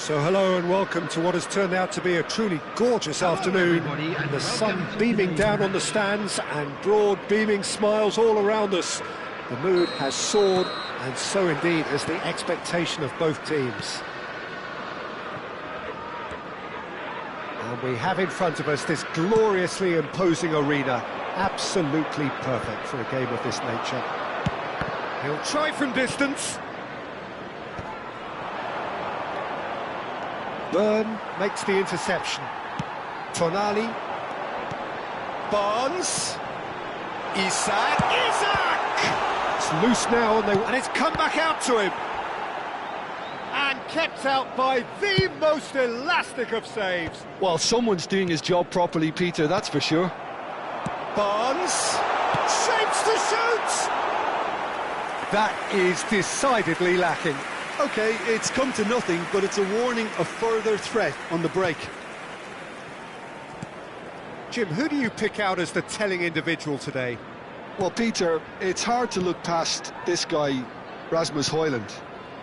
So hello and welcome to what has turned out to be a truly gorgeous afternoon. The sun beaming down on the stands and broad beaming smiles all around us. The mood has soared, and so indeed has the expectation of both teams. And we have in front of us this gloriously imposing arena, absolutely perfect for a game of this nature. He'll try from distance. Byrne makes the interception. Tonali. Barnes. Isak. It's loose now, and it's come back out to him. And kept out by the most elastic of saves. Well, someone's doing his job properly, Peter, that's for sure. Barnes. Shapes to shoot. That is decidedly lacking. OK, it's come to nothing, but it's a warning of further threat on the break. Jim, who do you pick out as the telling individual today? Well, Peter, it's hard to look past this guy, Rasmus Højlund.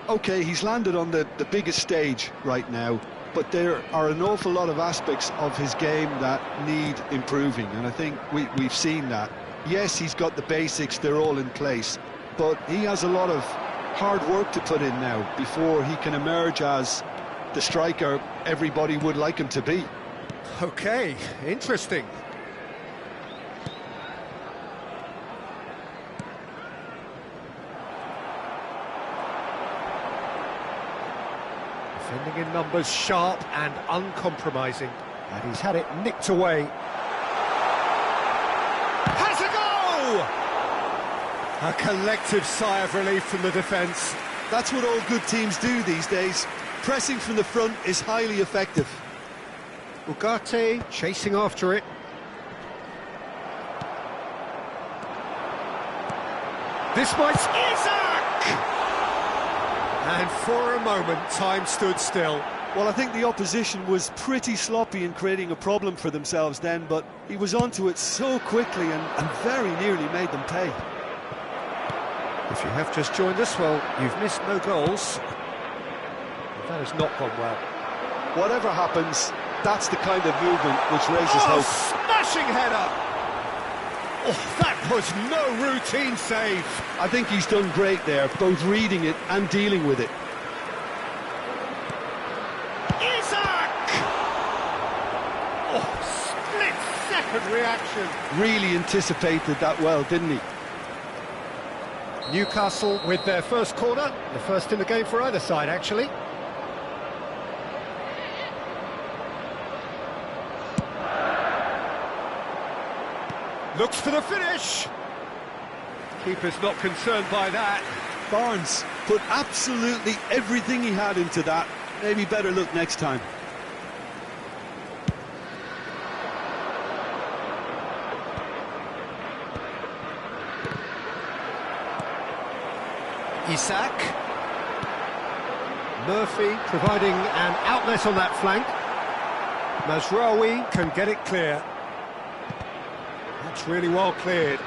OK, he's landed on the biggest stage right now, but there are an awful lot of aspects of his game that need improving, and I think we've seen that. Yes, he's got the basics, they're all in place, but he has a lot of hard work to put in now before he can emerge as the striker everybody would like him to be. OK, interesting. Defending in numbers, sharp and uncompromising. And he's had it nicked away. Has a goal! A collective sigh of relief from the defence. That's what all good teams do these days. Pressing from the front is highly effective. Ugarte chasing after it. This might... Isak! And for a moment, time stood still. Well, I think the opposition was pretty sloppy in creating a problem for themselves then, but he was onto it so quickly and very nearly made them pay. If you have just joined us, well, you've missed no goals. That has not gone well. Whatever happens, that's the kind of movement which raises hope. Smashing header! Oh, that was no routine save. I think he's done great there, both reading it and dealing with it. Isak! Oh, split-second reaction. Really anticipated that well, didn't he? Newcastle with their first corner, the first in the game for either side, actually. Looks for the finish. Keeper's not concerned by that. Barnes put absolutely everything he had into that. Maybe better look next time. Isak. Murphy providing an outlet on that flank. Mazraoui can get it clear. That's really well cleared.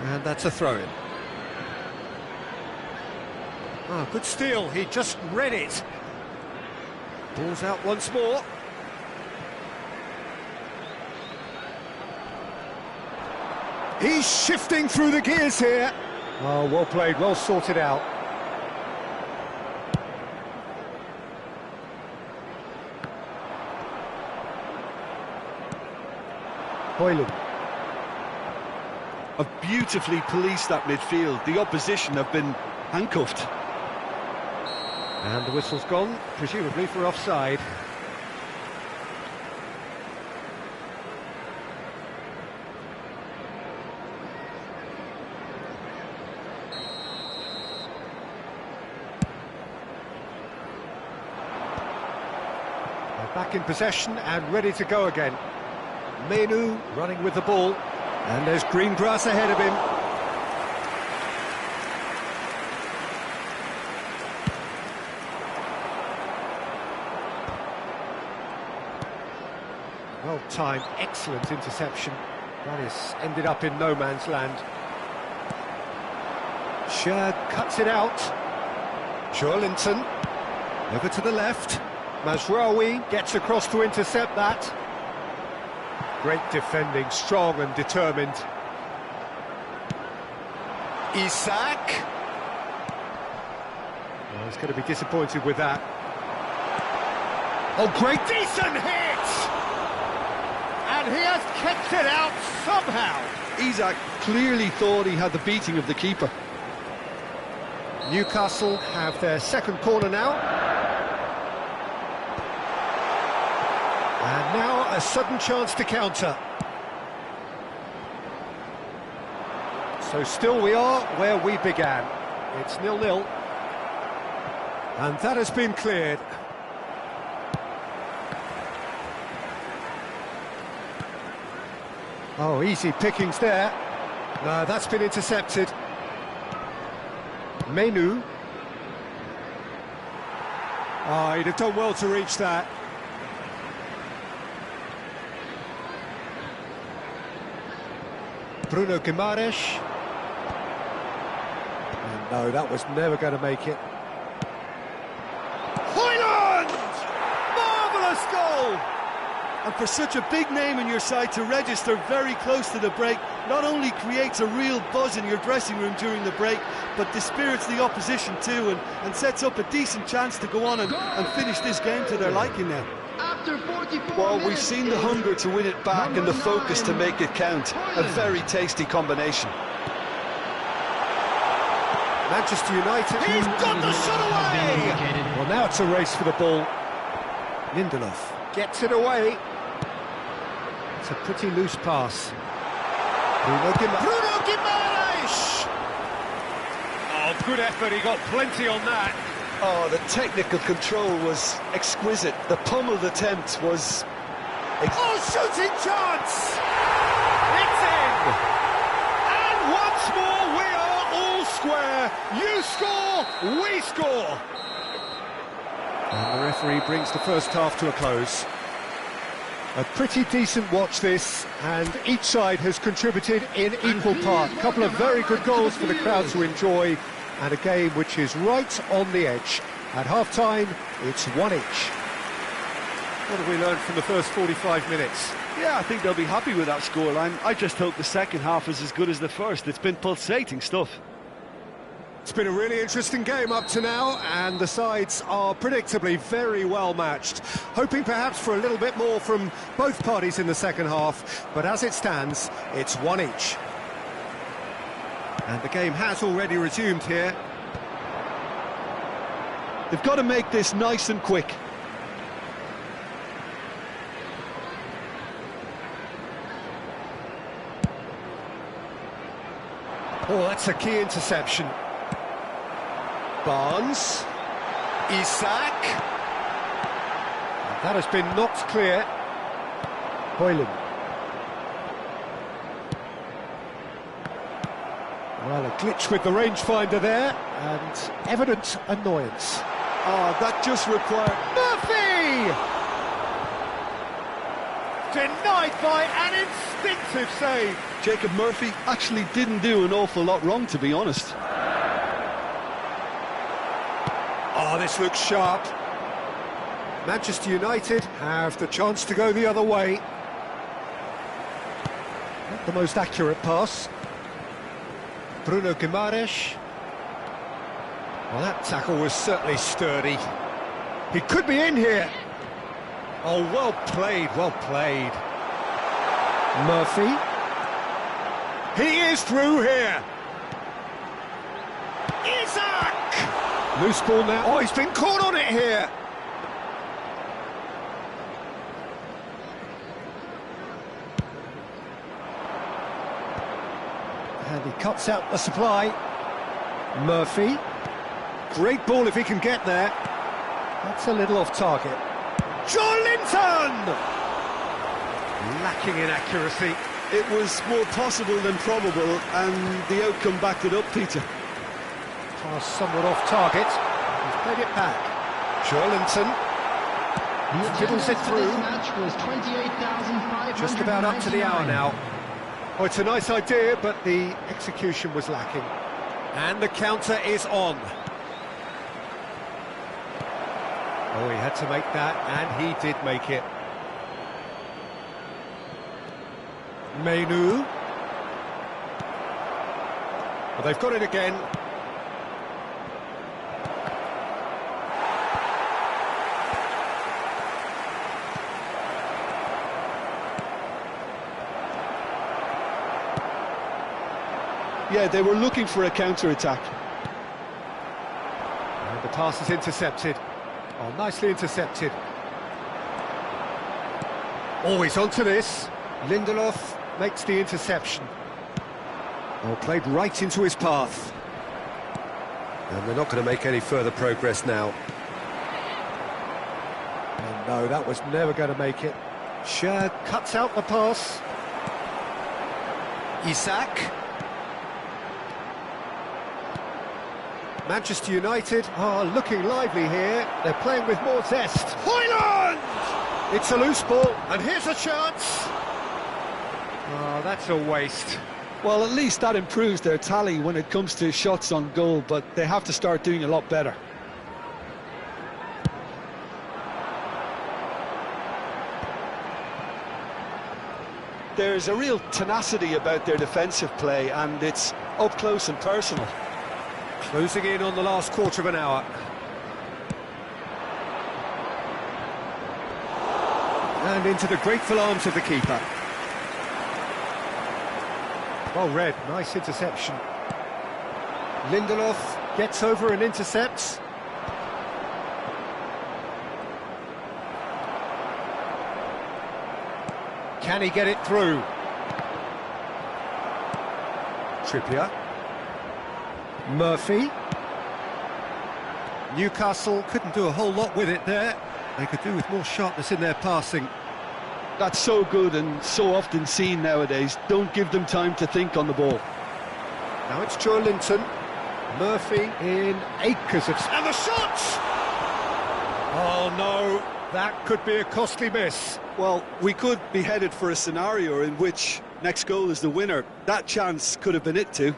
And that's a throw-in. Oh, good steal, he just read it. Ball's out once more. He's shifting through the gears here. Oh, well played, well sorted out. Højlund. Have beautifully policed that midfield. The opposition have been handcuffed. And the whistle's gone, presumably for offside. Back in possession and ready to go again. Menu running with the ball, and there's green grass ahead of him. Well timed, excellent interception. That has ended up in no man's land. Sherd cuts it out. Joelinton over to the left. Mazraoui gets across to intercept that. Great defending, strong and determined. Isak. Well, he's going to be disappointed with that. Oh, great, decent hit! And he has kept it out somehow. Isak clearly thought he had the beating of the keeper. Newcastle have their second corner now. And now a sudden chance to counter. So still we are where we began. It's 0-0. And that has been cleared. Oh, easy pickings there. No, that's been intercepted. Menu. Oh, he'd have done well to reach that. Bruno Guimaraes. And no, that was never going to make it. Højlund! Marvellous goal! And for such a big name in your side to register very close to the break, not only creates a real buzz in your dressing room during the break, but dispirits the opposition too, and sets up a decent chance to go on and finish this game to their liking now. Well, we've seen the hunger to win it back and the focus to make it count. A very tasty combination. Manchester United. He's got the shot away! Well, now it's a race for the ball. Lindelof gets it away. It's a pretty loose pass. Bruno Guimaraes! Oh, good effort, he got plenty on that. Oh, the technical control was exquisite. The pummeled attempt was... Oh, shooting chance! It's in! And once more we are all square. You score, we score! And the referee brings the first half to a close. A pretty decent watch this, and each side has contributed in equal part. A couple of very good goals for the crowd to enjoy, and a game which is right on the edge. At half-time, it's 1 each. What have we learned from the first 45 minutes? Yeah, I think they'll be happy with that scoreline. I just hope the second half is as good as the first. It's been pulsating stuff. It's been a really interesting game up to now, and the sides are predictably very well matched. Hoping perhaps for a little bit more from both parties in the second half, but as it stands, it's 1 each. And the game has already resumed here. They've got to make this nice and quick. Oh, that's a key interception. Barnes. Isak. That has been knocked clear. Højlund. Well, a glitch with the rangefinder there, and evident annoyance. Oh, that just required... Murphy! Denied by an instinctive save. Jacob Murphy actually didn't do an awful lot wrong, to be honest. Oh, this looks sharp. Manchester United have the chance to go the other way. Not the most accurate pass. Bruno Guimaraes. Well, that tackle was certainly sturdy. He could be in here. Oh, well played, well played. Murphy. He is through here. Isak! Loose ball now. Oh, he's been caught on it here. And he cuts out the supply. Murphy. Great ball if he can get there. That's a little off target. Joelinton! Lacking in accuracy. It was more possible than probable, and the outcome backed it up, Peter. Pass somewhat off target. He's played it back. Joelinton. Fiddles it through. Just about up to the hour now. Oh, it's a nice idea, but the execution was lacking. And the counter is on. Oh, he had to make that, and he did make it. Menu. Well, they've got it again. Yeah, they were looking for a counter-attack. And the pass is intercepted. Oh, nicely intercepted. Always onto this. Lindelof makes the interception. Oh, played right into his path. And they're not going to make any further progress now. Oh, no, that was never going to make it. Schär cuts out the pass. Isak. Manchester United are looking lively here. They're playing with more zest. Højlund! It's a loose ball, and here's a chance. Oh, that's a waste. Well, at least that improves their tally when it comes to shots on goal, but they have to start doing a lot better. There's a real tenacity about their defensive play, and it's up close and personal. Closing in on the last quarter of an hour. And into the grateful arms of the keeper. Well read, nice interception. Lindelof gets over and intercepts. Can he get it through? Trippier. Murphy. Newcastle couldn't do a whole lot with it there. They could do with more sharpness in their passing. That's so good and so often seen nowadays. Don't give them time to think on the ball. Now it's Joelinton. Murphy in acres of... And the shot! Oh no, that could be a costly miss. Well, we could be headed for a scenario in which next goal is the winner. That chance could have been it too.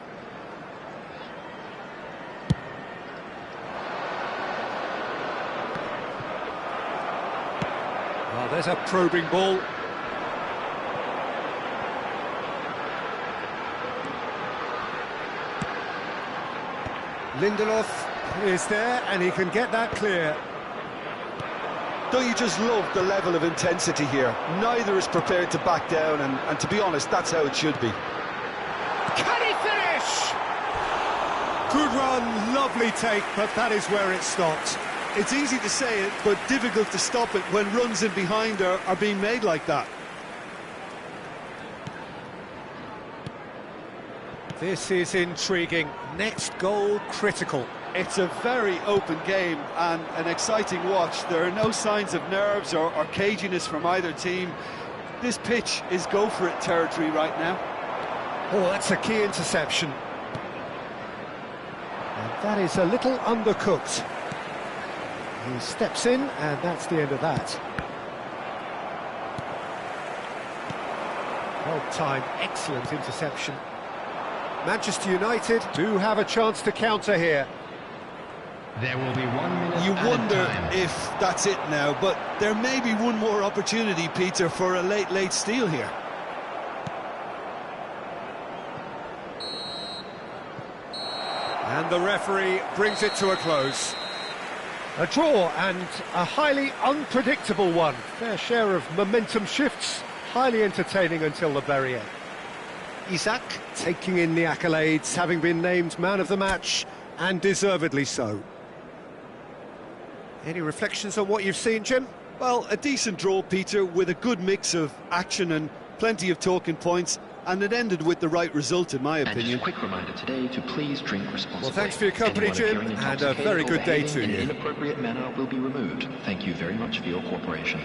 Oh, there's a probing ball. Lindelof is there, and he can get that clear. Don't you just love the level of intensity here? Neither is prepared to back down, and to be honest, that's how it should be. Can he finish? Good run, lovely take, but that is where it stopped. It's easy to say it, but difficult to stop it when runs in behind are being made like that. This is intriguing. Next goal critical. It's a very open game and an exciting watch. There are no signs of nerves or caginess from either team. This pitch is go-for-it territory right now. Oh, that's a key interception. And that is a little undercooked. He steps in, and that's the end of that. Well timed, excellent interception. Manchester United do have a chance to counter here. There will be 1 minute. You wonder time. if that's it now, but there may be one more opportunity, Peter, for a late steal here. And the referee brings it to a close. A draw, and a highly unpredictable one. Fair share of momentum shifts, highly entertaining until the very end. Isak taking in the accolades, having been named man of the match, and deservedly so. Any reflections on what you've seen, Jim? Well, a decent draw, Peter, with a good mix of action and plenty of talking points, and it ended with the right result, in my And opinion. just a quick reminder today to please drink responsibly. Well, thanks for your company, Anyone Jim, appearing and a intoxicated very or good day behaving to in you. an inappropriate manner will be removed. Thank you very much for your cooperation.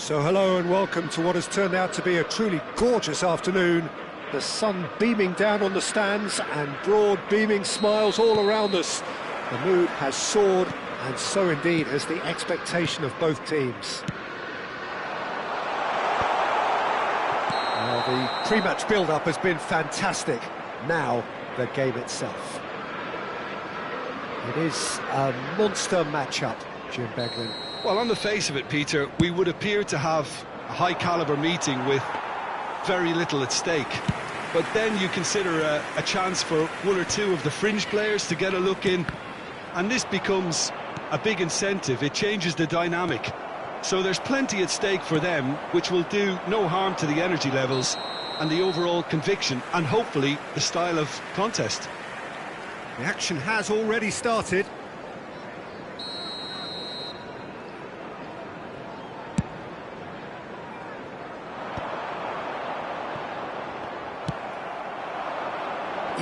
So hello and welcome to what has turned out to be a truly gorgeous afternoon. The sun beaming down on the stands and broad beaming smiles all around us. The mood has soared, and so indeed has the expectation of both teams. Well, the pre-match build-up has been fantastic. Now, the game itself. It is a monster matchup, Jim Beglin. Well, on the face of it, Peter, we would appear to have a high-caliber meeting with very little at stake. But then you consider a chance for one or two of the fringe players to get a look in, and this becomes a big incentive. It changes the dynamic. So there's plenty at stake for them, which will do no harm to the energy levels and the overall conviction, and hopefully the style of contest. The action has already started.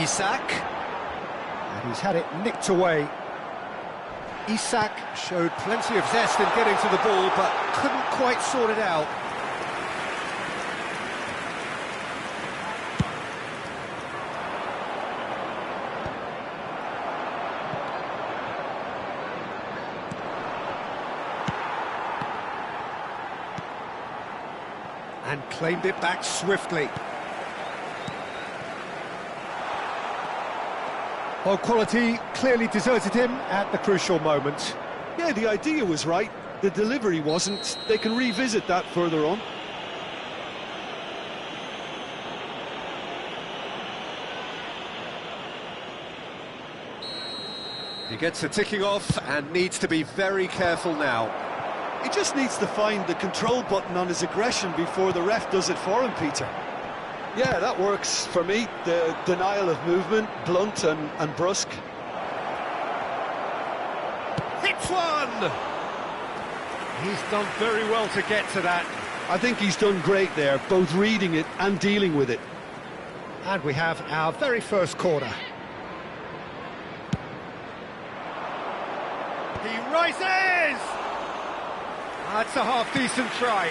Isak, and he's had it nicked away. Isak showed plenty of zest in getting to the ball, but couldn't quite sort it out. And claimed it back swiftly. Well, quality clearly deserted him at the crucial moment. Yeah, the idea was right, the delivery wasn't. They can revisit that further on. He gets a ticking off and needs to be very careful now. He just needs to find the control button on his aggression before the ref does it for him, Peter. Yeah, that works for me. The denial of movement, blunt and brusque. Hits one! He's done very well to get to that. I think he's done great there, both reading it and dealing with it. And we have our very first corner. He rises! That's a half-decent try.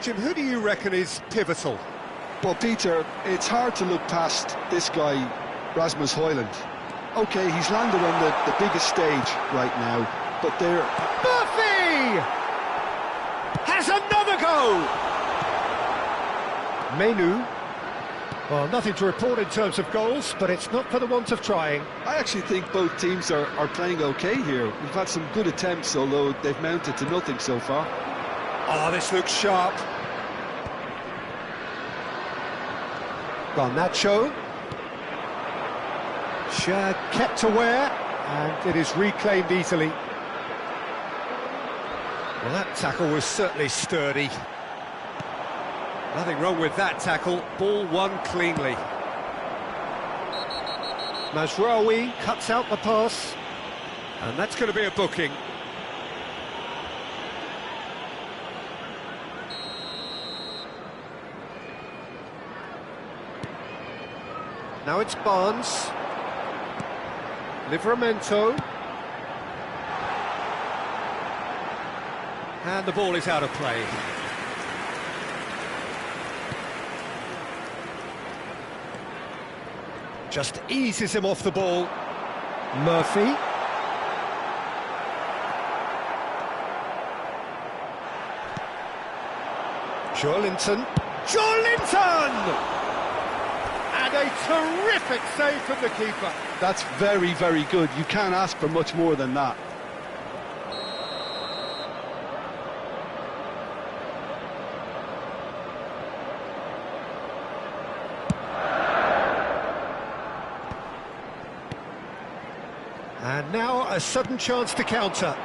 Jim, who do you reckon is pivotal? Well, Peter, it's hard to look past this guy, Rasmus Højlund. OK, he's landed on the biggest stage right now, but there... Murphy! Has another go! Menu. Well, nothing to report in terms of goals, but it's not for the want of trying. I actually think both teams are playing OK here. We've had some good attempts, although they've mounted to nothing so far. Oh, this looks sharp. Garnacho. Shad kept aware, and it is reclaimed easily. Well, that tackle was certainly sturdy. Nothing wrong with that tackle. Ball won cleanly. Mazraoui cuts out the pass, and that's going to be a booking. Now it's Barnes. Livramento. And the ball is out of play. Just eases him off the ball. Murphy. Joelinton. Joelinton! And a terrific save from the keeper. That's very, very good. You can't ask for much more than that. And now a sudden chance to counter.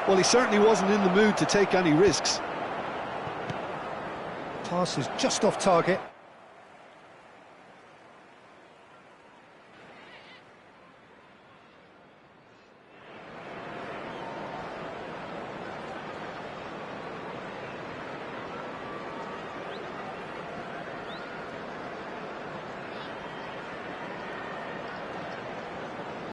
Well, he certainly wasn't in the mood to take any risks. Pass is just off target.